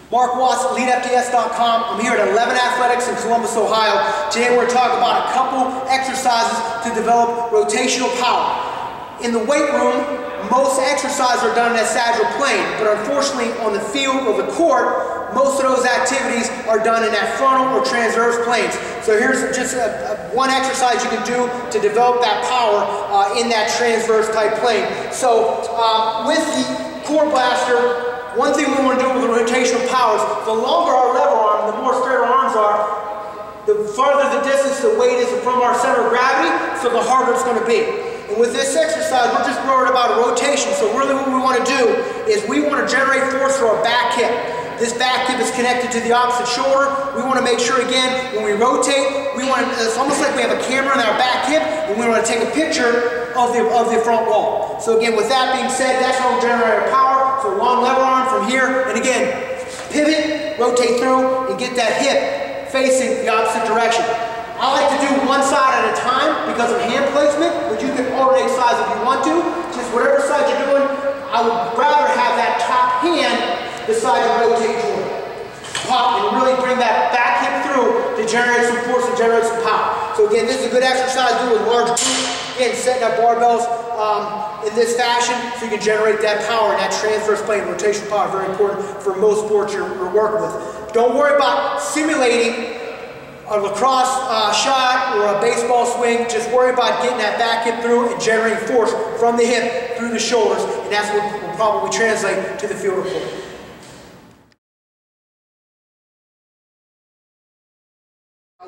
Mark Watts, Elitefts.com. I'm here at 11 Athletics in Columbus, Ohio. Today we're going to talk about a couple exercises to develop rotational power. In the weight room, most exercises are done in that sagittal plane, but unfortunately on the field or the court, most of those activities are done in that frontal or transverse planes. So here's just one exercise you can do to develop that power in that transverse type plane. So with the core blaster, one thing we want to do with the rotational powers, the longer our lever arm, the more straight our arms are, the farther the distance the weight is from our center of gravity, so the harder it's going to be. And with this exercise, we're just worried about a rotation, so really what we want to do is we want to generate force through our back hip. This back hip is connected to the opposite shoulder. We want to make sure, again, when we rotate, it's almost like we have a camera in our back hip, and we want to take a picture of the front wall. So again, with that being said, that's how we generate our power. So long lever arm from here, and again, pivot, rotate through, and get that hip facing the opposite direction. I like to do one side at a time because of hand placement, but you can alternate sides if you want to. Just whatever side you're doing, I would rather have that top hand the side you rotate toward. Pop and really bring that back hip through to generate some force and generate some power. So again, this is a good exercise to do with large groups. Again, setting up barbells in this fashion so you can generate that power in that transverse plane. Rotational power is very important for most sports you're working with. Don't worry about simulating a lacrosse shot or a baseball swing. Just worry about getting that back hip through and generating force from the hip through the shoulders, and that's what will probably translate to the field of play.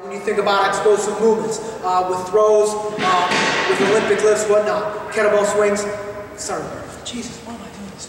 When you think about explosive movements, with throws, with Olympic lifts, whatnot, kettlebell swings, sorry, Jesus, why am I doing this?